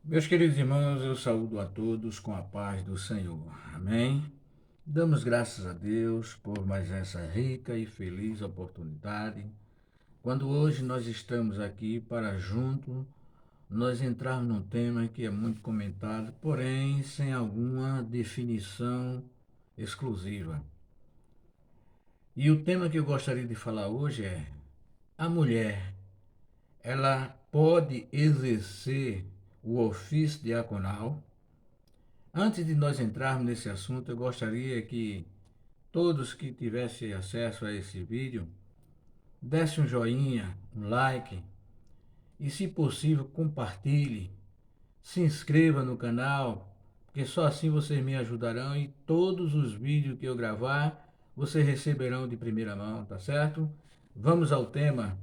Meus queridos irmãos, eu saúdo a todos com a paz do Senhor. Amém? Damos graças a Deus por mais essa rica e feliz oportunidade, quando hoje nós estamos aqui para junto nós entrarmos num tema que é muito comentado, porém sem alguma definição exclusiva. E o tema que eu gostaria de falar hoje é: a mulher, ela pode exercer o ofício diaconal? Antes de nós entrarmos nesse assunto, eu gostaria que todos que tivessem acesso a esse vídeo dessem um joinha, um like e, se possível, compartilhe, se inscreva no canal, porque só assim vocês me ajudarão e todos os vídeos que eu gravar vocês receberão de primeira mão, tá certo? Vamos ao tema.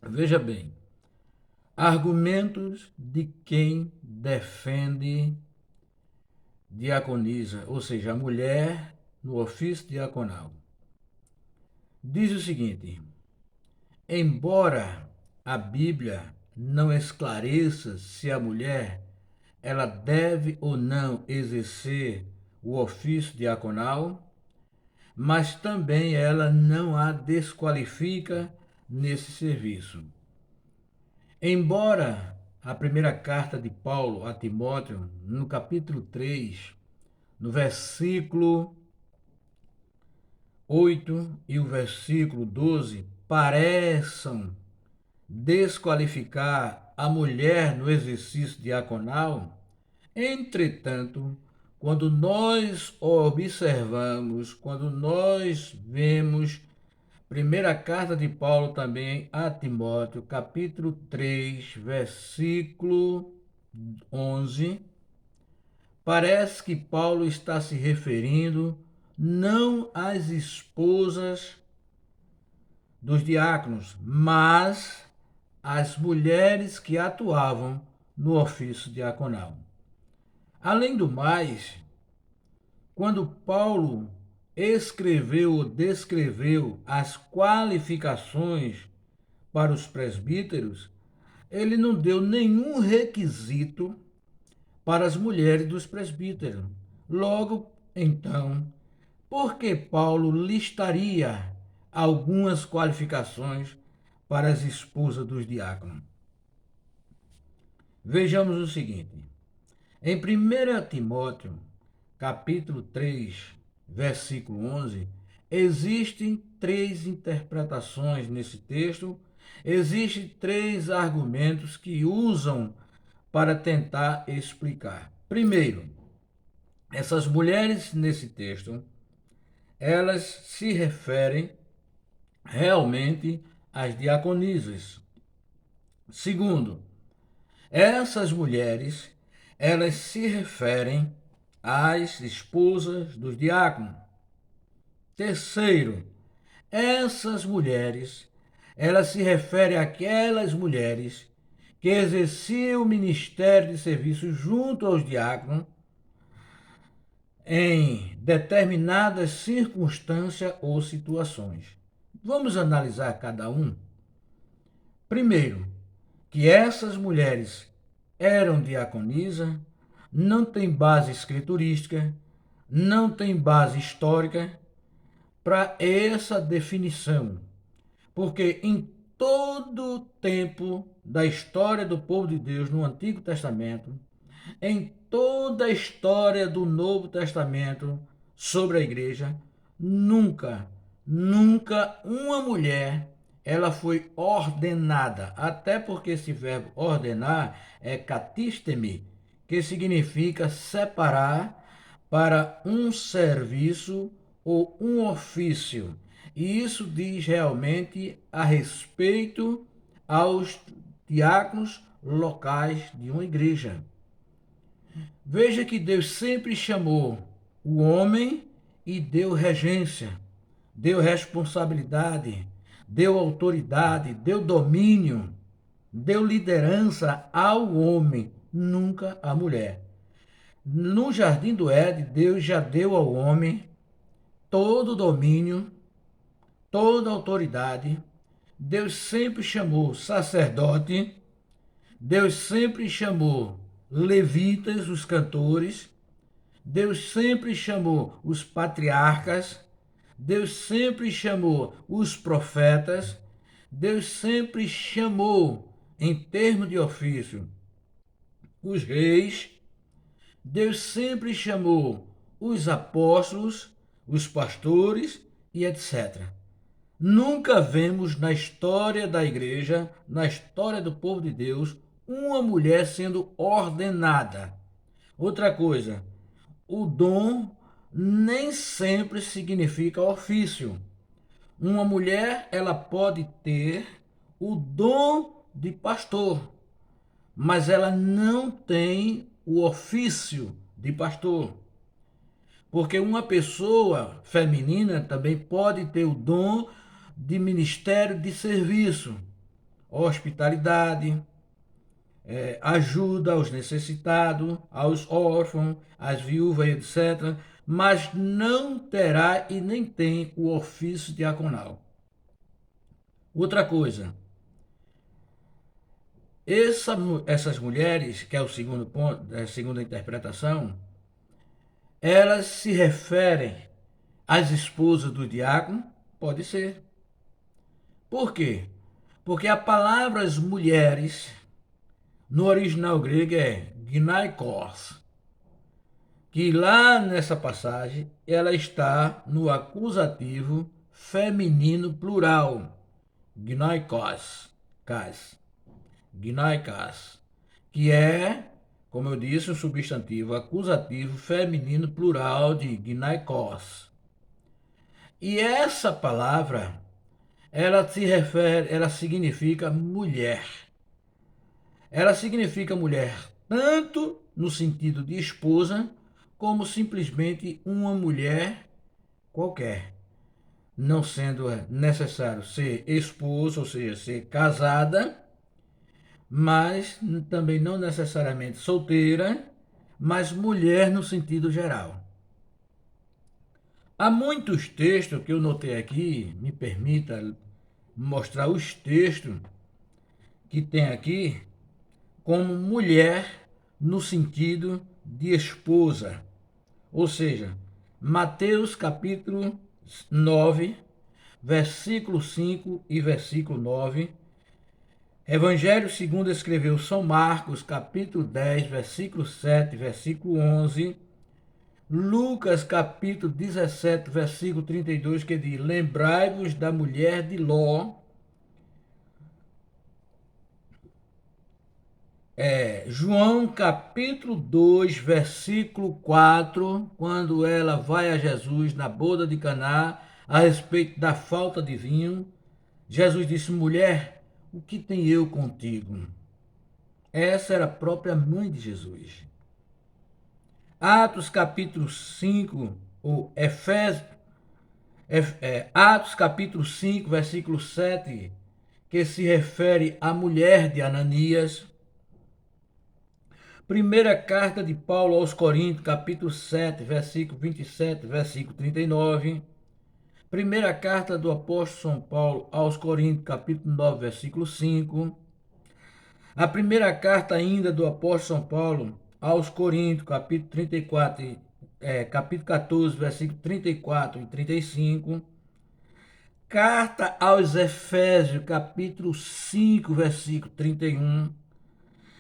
Veja bem, argumentos de quem defende diaconisa, ou seja, a mulher no ofício diaconal. Diz o seguinte: embora a Bíblia não esclareça se a mulher ela deve ou não exercer o ofício diaconal, mas também ela não a desqualifica nesse serviço. Embora a primeira carta de Paulo a Timóteo, no capítulo 3, no versículo 8 e o versículo 12 pareçam desqualificar a mulher no exercício diaconal, entretanto, quando nós observamos, quando nós vemos primeira carta de Paulo também a Timóteo, capítulo 3, versículo 11, parece que Paulo está se referindo não às esposas dos diáconos, mas às mulheres que atuavam no ofício diaconal. Além do mais, quando Paulo escreveu ou descreveu as qualificações para os presbíteros, ele não deu nenhum requisito para as mulheres dos presbíteros. Logo, então, por que Paulo listaria algumas qualificações para as esposas dos diáconos? Vejamos o seguinte: em 1 Timóteo, capítulo 3, versículo 11, existem três interpretações nesse texto, existem três argumentos que usam para tentar explicar. Primeiro, essas mulheres nesse texto, elas se referem realmente às diaconisas. Segundo, essas mulheres, elas se referem às esposas dos diáconos. Terceiro, essas mulheres, elas se referem àquelas mulheres que exerciam o ministério de serviço junto aos diáconos em determinadas circunstâncias ou situações. Vamos analisar cada um. Primeiro, que essas mulheres eram diaconisa, não tem base escriturística, não tem base histórica para essa definição, porque em todo o tempo da história do povo de Deus no Antigo Testamento, em toda a história do Novo Testamento sobre a igreja, nunca uma mulher ela foi ordenada, até porque esse verbo ordenar é katistemi, que significa separar para um serviço ou um ofício. E isso diz realmente a respeito aos diáconos locais de uma igreja. Veja que Deus sempre chamou o homem e deu regência, deu responsabilidade, deu autoridade, deu domínio, deu liderança ao homem, nunca à mulher. No jardim do Éden, Deus já deu ao homem todo o domínio, toda a autoridade. Deus sempre chamou sacerdote, Deus sempre chamou levitas, os cantores, Deus sempre chamou os patriarcas, Deus sempre chamou os profetas, Deus sempre chamou, em termos de ofício, os reis, Deus sempre chamou os apóstolos, os pastores e etc. Nunca vemos na história da igreja, na história do povo de Deus, uma mulher sendo ordenada. Outra coisa, o dom nem sempre significa ofício. Uma mulher, ela pode ter o dom de pastor, mas ela não tem o ofício de pastor. Porque uma pessoa feminina também pode ter o dom de ministério de serviço, hospitalidade, ajuda aos necessitados, aos órfãos, às viúvas, etc., mas não terá e nem tem o ofício diaconal. Outra coisa, essas mulheres, que é o segundo ponto, a segunda interpretação, elas se referem às esposas do diácono? Pode ser. Por quê? Porque a palavra as mulheres, no original grego, é gnaikos, que lá nessa passagem ela está no acusativo feminino plural, gnaikos, gnaikas, que é, como eu disse, um substantivo acusativo feminino plural de gnaikos. E essa palavra, ela significa mulher. Ela significa mulher tanto no sentido de esposa, como simplesmente uma mulher qualquer, não sendo necessário ser esposa, ou seja, ser casada, mas também não necessariamente solteira, mas mulher no sentido geral. Há muitos textos que eu notei aqui, me permita mostrar os textos que tem aqui como mulher no sentido de esposa. Ou seja, Mateus capítulo 9, versículo 5 e versículo 9. Evangelho segundo escreveu São Marcos, capítulo 10, versículo 7, versículo 11. Lucas, capítulo 17, versículo 32, que diz: lembrai-vos da mulher de Ló. João, capítulo 2, versículo 4, quando ela vai a Jesus na boda de Caná, a respeito da falta de vinho, Jesus disse: mulher, o que tenho eu contigo? Essa era a própria mãe de Jesus. Atos capítulo 5, ou Atos capítulo 5, versículo 7, que se refere à mulher de Ananias. Primeira carta de Paulo aos Coríntios, capítulo 7, versículo 27, versículo 39. Primeira carta do apóstolo São Paulo aos Coríntios, capítulo 9, versículo 5. A primeira carta ainda do apóstolo São Paulo aos Coríntios, capítulo 34, capítulo 14, versículo 34 e 35. Carta aos Efésios, capítulo 5, versículo 31.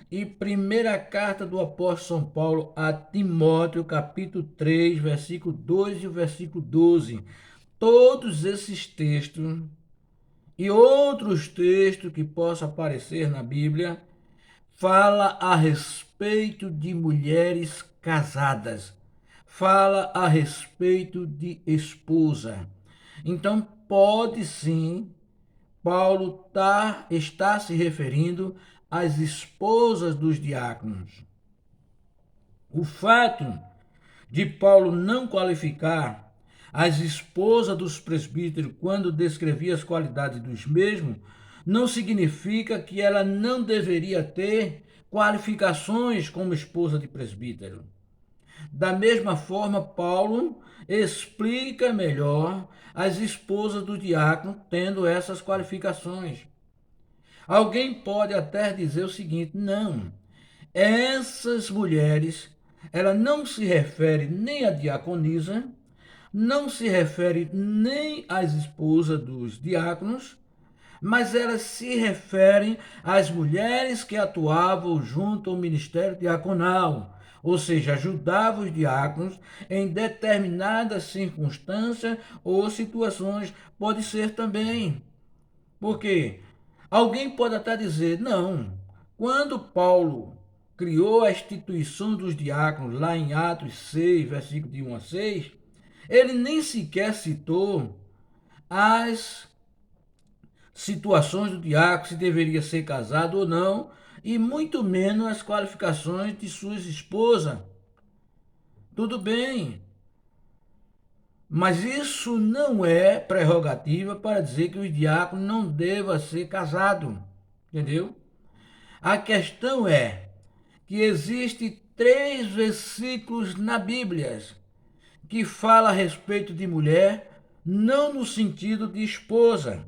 E primeira carta do apóstolo São Paulo a Timóteo, capítulo 3, versículo 2 e o versículo 12. Todos esses textos e outros textos que possam aparecer na Bíblia fala a respeito de mulheres casadas, fala a respeito de esposa. Então, pode sim, Paulo está se referindo às esposas dos diáconos. O fato de Paulo não qualificar as esposas dos presbíteros quando descrevia as qualidades dos mesmos, não significa que ela não deveria ter qualificações como esposa de presbítero. Da mesma forma, Paulo explica melhor as esposas do diácono tendo essas qualificações. Alguém pode até dizer o seguinte: não, essas mulheres, ela não se refere nem à diaconisa, não se refere nem às esposas dos diáconos, mas elas se referem às mulheres que atuavam junto ao ministério diaconal, ou seja, ajudavam os diáconos em determinadas circunstâncias ou situações, pode ser também. Porque alguém pode até dizer, não, quando Paulo criou a instituição dos diáconos, lá em Atos 6, versículo de 1 a 6, ele nem sequer citou as situações do diácono, se deveria ser casado ou não, e muito menos as qualificações de sua esposa. Tudo bem, mas isso não é prerrogativa para dizer que o diácono não deva ser casado, entendeu? A questão é que existem 3 versículos na Bíblia que fala a respeito de mulher, não no sentido de esposa,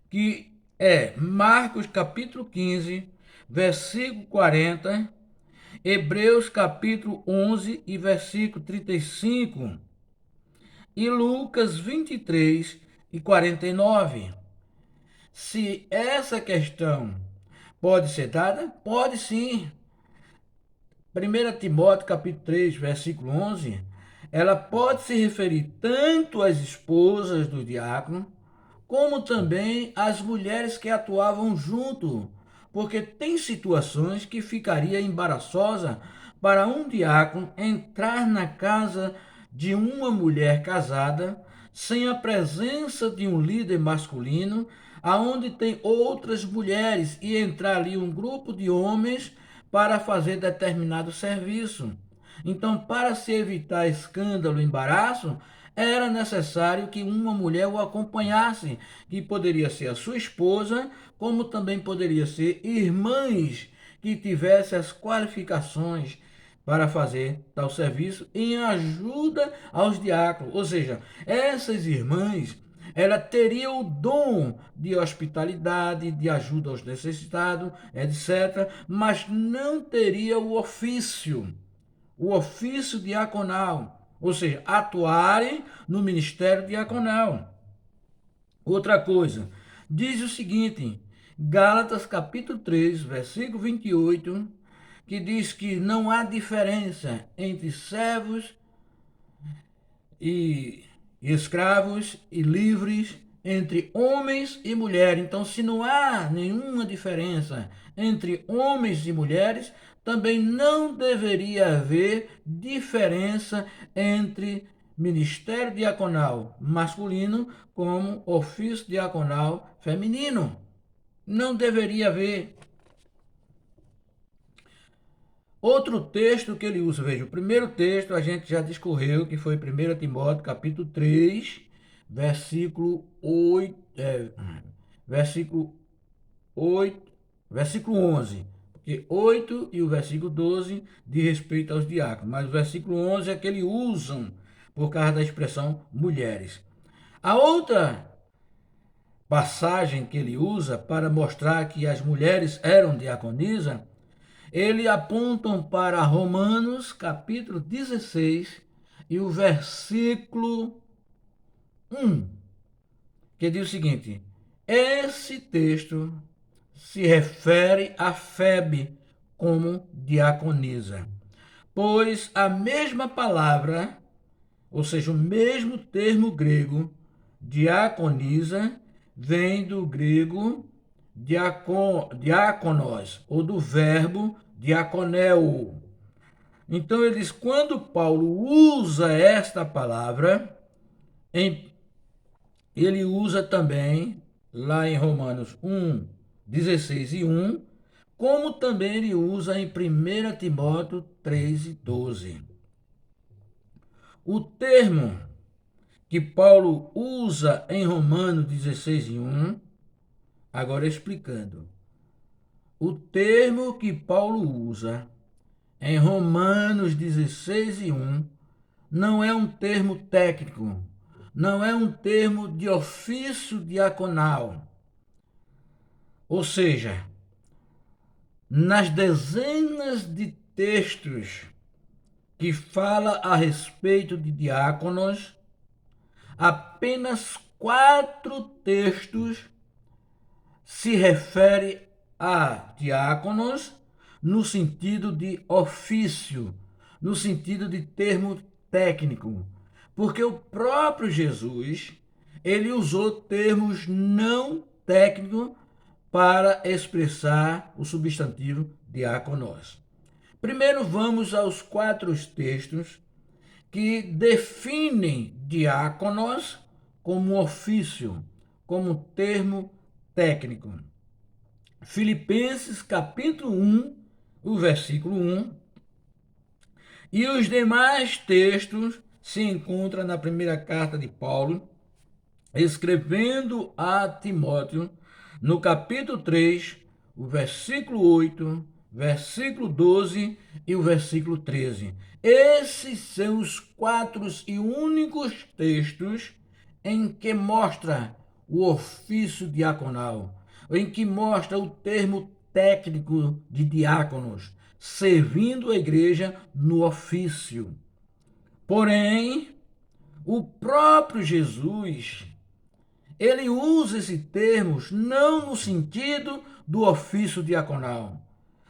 que é Marcos capítulo 15, versículo 40, Hebreus capítulo 11 e versículo 35, e Lucas 23 e 49. Se essa questão pode ser dada, pode sim. 1 Timóteo capítulo 3, versículo 11, ela pode se referir tanto às esposas do diácono, como também às mulheres que atuavam junto, porque tem situações que ficaria embaraçosa para um diácono entrar na casa de uma mulher casada sem a presença de um líder masculino, aonde tem outras mulheres, e entrar ali um grupo de homens para fazer determinado serviço. Então, para se evitar escândalo e embaraço, era necessário que uma mulher o acompanhasse, que poderia ser a sua esposa, como também poderia ser irmãs que tivessem as qualificações para fazer tal serviço em ajuda aos diáconos. Ou seja, essas irmãs, ela teria o dom de hospitalidade, de ajuda aos necessitados, etc., mas não teria o ofício diaconal, ou seja, atuarem no ministério diaconal. Outra coisa, diz o seguinte, Gálatas capítulo 3, versículo 28, que diz que não há diferença entre servos e escravos e livres, entre homens e mulheres. Então, se não há nenhuma diferença entre homens e mulheres, também não deveria haver diferença entre ministério diaconal masculino como ofício diaconal feminino. Não deveria haver. Outro texto que ele usa, veja, o primeiro texto a gente já discorreu, que foi 1 Timóteo capítulo 3, versículo 8, versículo 8, versículo 11, porque 8 e o versículo 12 diz respeito aos diáconos, mas o versículo 11 é que ele usam por causa da expressão mulheres. A outra passagem que ele usa para mostrar que as mulheres eram diaconisas, ele apontam para Romanos capítulo 16 e o versículo 1, que diz o seguinte: esse texto se refere a Febe como diaconisa, pois a mesma palavra, ou seja, o mesmo termo grego, diaconisa, vem do grego diáconos, ou do verbo diaconeu. Então, eles, quando Paulo usa esta palavra, ele usa também, lá em Romanos 1, 16 e 1, como também ele usa em 1 Timóteo 3 e 12. O termo que Paulo usa em Romanos 16 e 1, agora explicando. O termo que Paulo usa em Romanos 16 e 1 não é um termo técnico, não é um termo de ofício diaconal. Ou seja, nas dezenas de textos que fala a respeito de diáconos, apenas 4 textos se refere a diáconos no sentido de ofício, no sentido de termo técnico, porque o próprio Jesus, ele usou termos não técnicos para expressar o substantivo diáconos. Primeiro vamos aos 4 textos que definem diáconos como ofício, como termo técnico. Filipenses capítulo 1, o versículo 1, e os demais textos se encontram na primeira carta de Paulo, escrevendo a Timóteo, no capítulo 3, o versículo 8, versículo 12 e o versículo 13. Esses são os 4 e únicos textos em que mostra o ofício diaconal, em que mostra o termo técnico de diáconos, servindo a igreja no ofício. Porém, o próprio Jesus, ele usa esses termos não no sentido do ofício diaconal,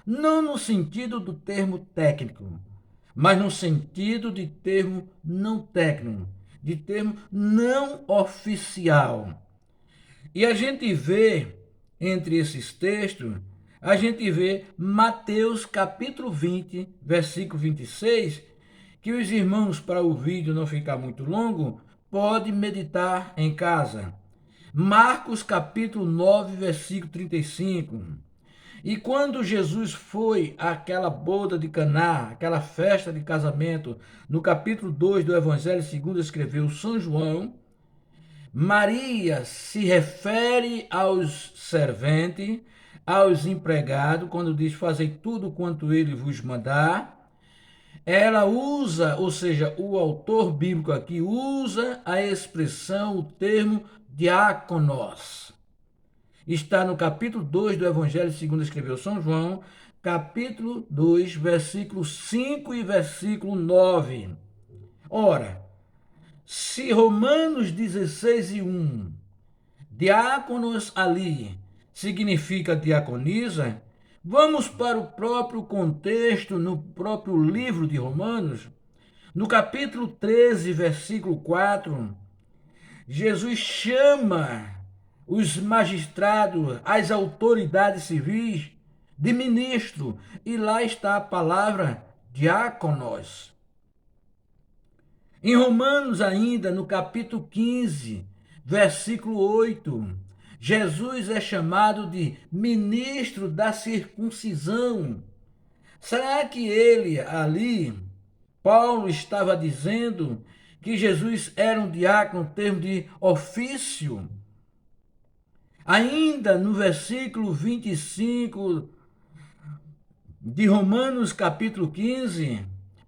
não no sentido do termo técnico, mas no sentido de termo não técnico, de termo não oficial. E a gente vê, entre esses textos, a gente vê Mateus capítulo 20, versículo 26, que os irmãos, para o vídeo não ficar muito longo, podem meditar em casa. Marcos capítulo 9, versículo 35. E quando Jesus foi àquela boda de Caná, aquela festa de casamento, no capítulo 2 do Evangelho segundo escreveu São João, Maria se refere aos serventes, aos empregados, quando diz fazei tudo quanto ele vos mandar. Ela usa, ou seja, o autor bíblico aqui usa a expressão, o termo diáconos. Está no capítulo 2 do Evangelho segundo escreveu São João, capítulo 2, versículo 5 e versículo 9. Ora, se Romanos 16 e 1, diáconos ali, significa diaconisa, vamos para o próprio contexto, no próprio livro de Romanos, no capítulo 13, versículo 4, Jesus chama os magistrados, as autoridades civis, de ministro, e lá está a palavra diáconos. Em Romanos ainda, no capítulo 15, versículo 8, Jesus é chamado de ministro da circuncisão. Será que ele ali, Paulo estava dizendo que Jesus era um diácono, no termo de ofício? Ainda no versículo 25 de Romanos capítulo 15,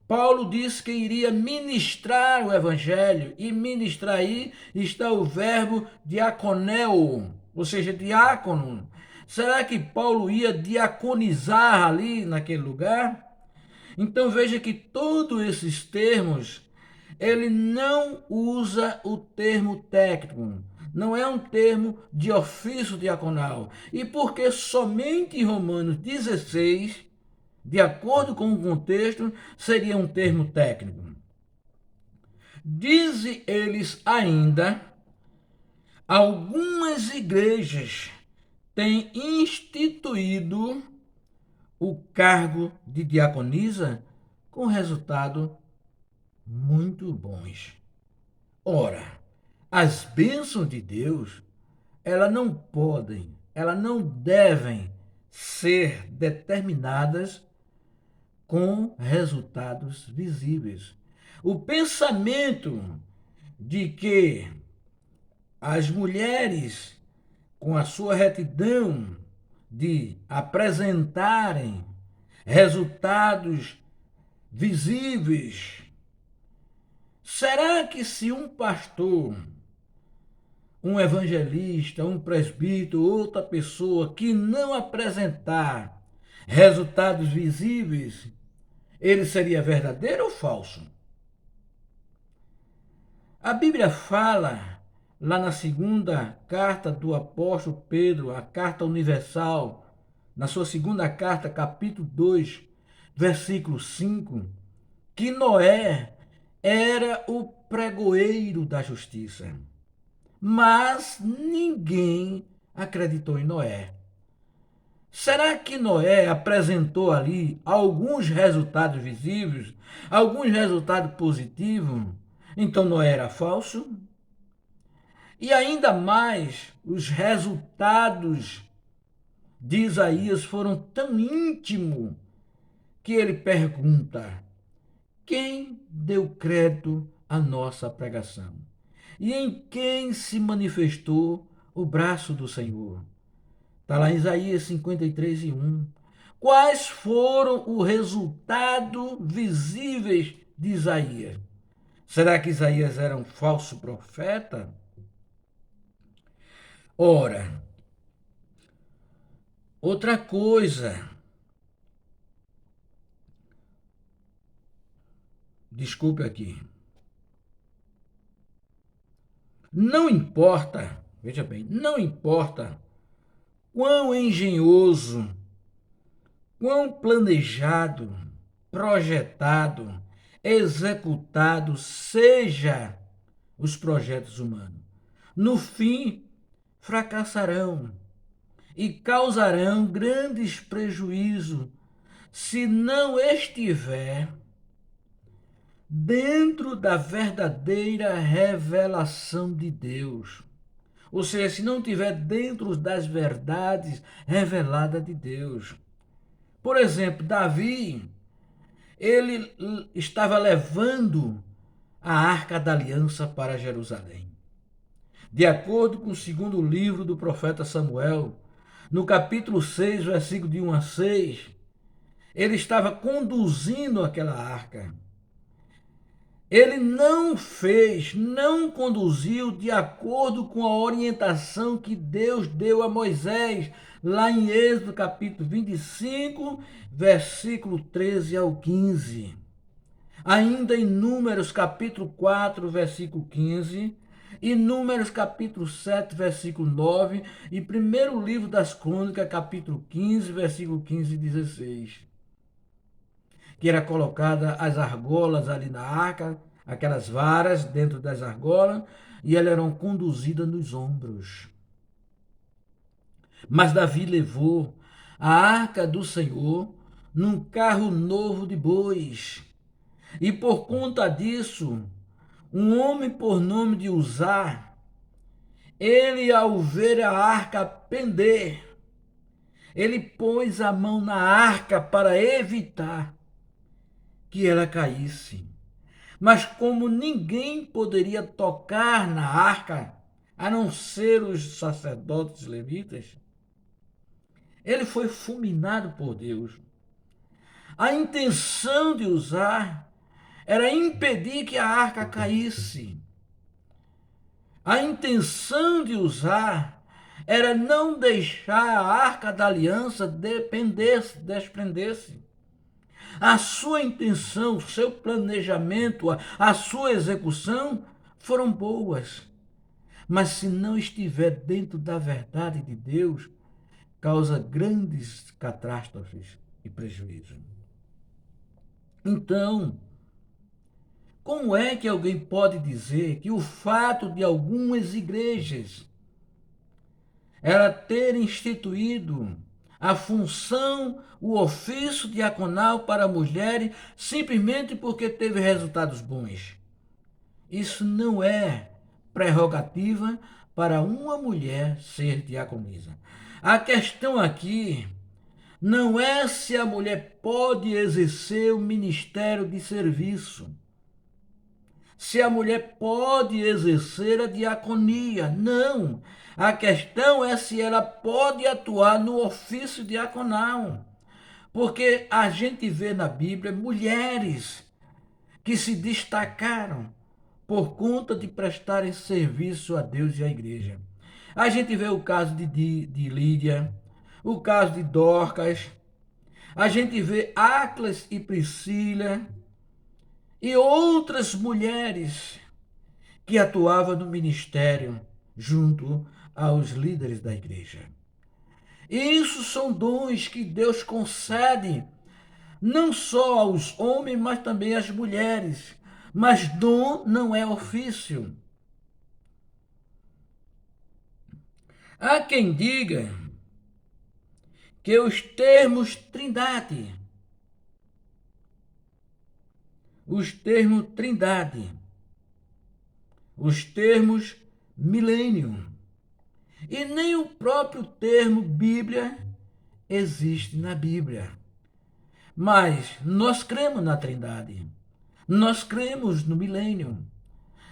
Paulo diz que iria ministrar o evangelho, e ministrar aí está o verbo diaconeu, ou seja, diácono. Será que Paulo ia diaconizar ali naquele lugar? Então veja que todos esses termos, ele não usa o termo técnico, não é um termo de ofício diaconal. E porque somente em Romanos 16, de acordo com o contexto, seria um termo técnico. Dizem eles ainda, algumas igrejas têm instituído o cargo de diaconisa com resultado muito bons. Ora, as bênçãos de Deus, elas não podem, elas não devem ser determinadas com resultados visíveis. O pensamento de que as mulheres, com a sua retidão de apresentarem resultados visíveis, será que se um pastor, um evangelista, um presbítero, outra pessoa que não apresentar resultados visíveis, ele seria verdadeiro ou falso? A Bíblia fala, lá na segunda carta do apóstolo Pedro, a carta universal, na sua segunda carta, capítulo 2, versículo 5, que Noé era o pregoeiro da justiça. Mas ninguém acreditou em Noé. Será que Noé apresentou ali alguns resultados visíveis, alguns resultados positivos? Então Noé era falso? E ainda mais, os resultados de Isaías foram tão íntimos que ele pergunta: quem deu crédito à nossa pregação? E em quem se manifestou o braço do Senhor? Está lá em Isaías 53:1. Quais foram os resultados visíveis de Isaías? Será que Isaías era um falso profeta? Ora, outra coisa, desculpe aqui, não importa, veja bem, não importa quão engenhoso, quão planejado, projetado, executado seja os projetos humanos. No fim, fracassarão e causarão grandes prejuízos se não estiver dentro da verdadeira revelação de Deus. Ou seja, se não estiver dentro das verdades reveladas de Deus. Por exemplo, Davi, ele estava levando a Arca da Aliança para Jerusalém. De acordo com o segundo livro do profeta Samuel, no capítulo 6, versículo de 1 a 6, ele estava conduzindo aquela arca. Ele não conduziu de acordo com a orientação que Deus deu a Moisés, lá em Êxodo capítulo 25, versículo 13 ao 15. Ainda em Números capítulo 4, versículo 15, e Números capítulo 7, versículo 9, e primeiro livro das Crônicas, capítulo 15, versículo 15 e 16. Que era colocada as argolas ali na arca, aquelas varas dentro das argolas, e elas eram conduzidas nos ombros. Mas Davi levou a arca do Senhor num carro novo de bois. E por conta disso, um homem por nome de Uzá, ele ao ver a arca pender, ele pôs a mão na arca para evitar que ela caísse. Mas como ninguém poderia tocar na arca, a não ser os sacerdotes levitas, ele foi fulminado por Deus. A intenção de Uzá era impedir que a arca caísse. A intenção de Uzá era não deixar a arca da aliança desprender-se. A sua intenção, o seu planejamento, a sua execução foram boas. Mas se não estiver dentro da verdade de Deus, causa grandes catástrofes e prejuízos. Então, como é que alguém pode dizer que o fato de algumas igrejas ela ter instituído a função, o ofício diaconal para mulheres, simplesmente porque teve resultados bons? Isso não é prerrogativa para uma mulher ser diaconisa. A questão aqui não é se a mulher pode exercer o ministério de serviço, se a mulher pode exercer a diaconia. Não. A questão é se ela pode atuar no ofício diaconal. Porque a gente vê na Bíblia mulheres que se destacaram por conta de prestarem serviço a Deus e à igreja. A gente vê o caso de Lídia, o caso de Dorcas, A gente vê Áquilas e Priscila e outras mulheres que atuavam no ministério junto aos líderes da igreja. Isso são dons que Deus concede não só aos homens, mas também às mulheres. Mas dom não é ofício. Há quem diga que os termos trindade, os termos milênio e nem o próprio termo Bíblia existe na Bíblia. Mas nós cremos na Trindade. Nós cremos no milênio.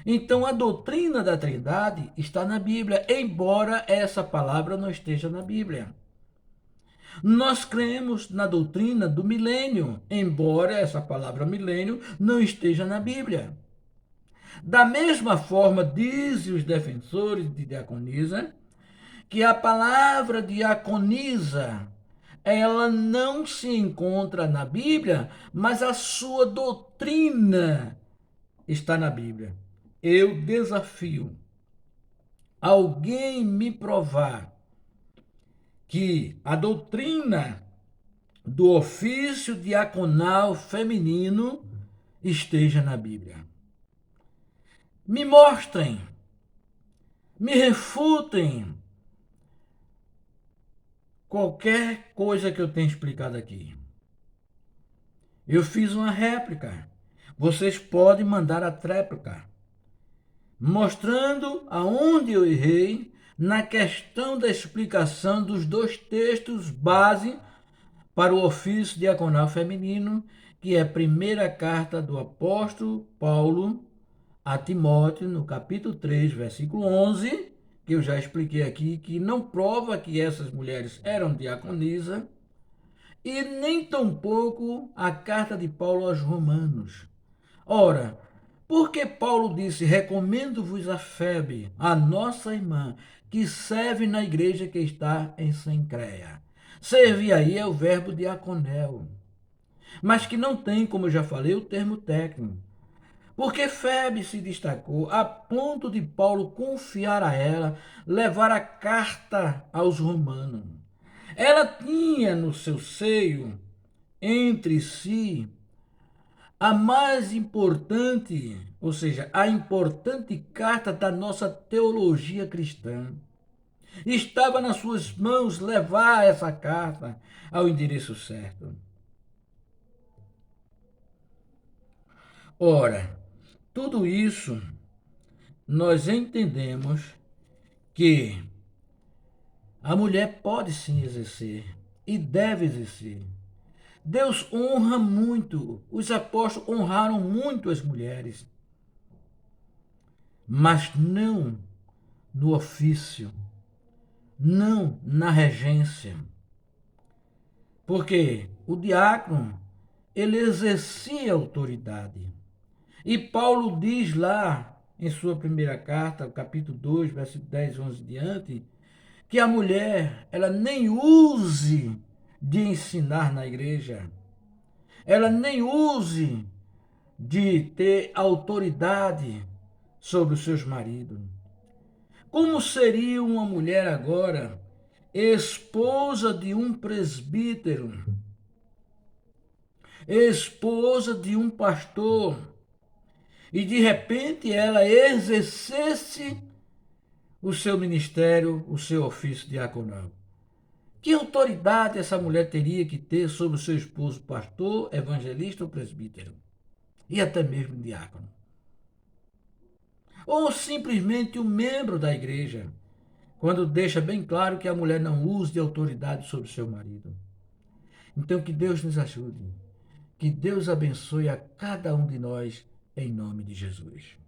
Então a doutrina da Trindade está na Bíblia, embora essa palavra não esteja na Bíblia. Nós cremos na doutrina do milênio, embora essa palavra milênio não esteja na Bíblia. Da mesma forma, dizem os defensores de diaconisa, que a palavra diaconisa, ela não se encontra na Bíblia, mas a sua doutrina está na Bíblia. Eu desafio alguém me provar que a doutrina do ofício diaconal feminino esteja na Bíblia. Me mostrem, me refutem qualquer coisa que eu tenha explicado aqui. Eu fiz uma réplica. Vocês podem mandar a tréplica, mostrando aonde eu errei na questão da explicação dos dois textos base para o ofício diaconal feminino, que é a primeira carta do apóstolo Paulo a Timóteo, no capítulo 3, versículo 11, que eu já expliquei aqui, que não prova que essas mulheres eram diaconisa, e nem tampouco a carta de Paulo aos Romanos. Ora, porque Paulo disse, recomendo-vos a Febe, a nossa irmã, que serve na igreja que está em Cencreia. Servir aí é o verbo diaconel, mas que não tem, como eu já falei, o termo técnico. Porque Febe se destacou a ponto de Paulo confiar a ela levar a carta aos romanos. Ela tinha no seu seio, entre si, a mais importante, ou seja, a importante carta da nossa teologia cristã. Estava nas suas mãos levar essa carta ao endereço certo. Ora, tudo isso nós entendemos que a mulher pode sim exercer e deve exercer. Deus honra muito, os apóstolos honraram muito as mulheres, mas não no ofício, não na regência. Porque o diácono, ele exercia autoridade. E Paulo diz lá, em sua primeira carta, capítulo 2, versículo 10, 11 diante, que a mulher, ela nem use de ensinar na igreja, ela nem use de ter autoridade sobre os seus maridos. Como seria uma mulher agora, esposa de um presbítero, esposa de um pastor, e de repente ela exercesse o seu ministério, o seu ofício diaconal? Que autoridade essa mulher teria que ter sobre o seu esposo pastor, evangelista ou presbítero? E até mesmo diácono? Ou simplesmente um membro da igreja, quando deixa bem claro que a mulher não use de autoridade sobre seu marido. Então que Deus nos ajude, que Deus abençoe a cada um de nós, em nome de Jesus.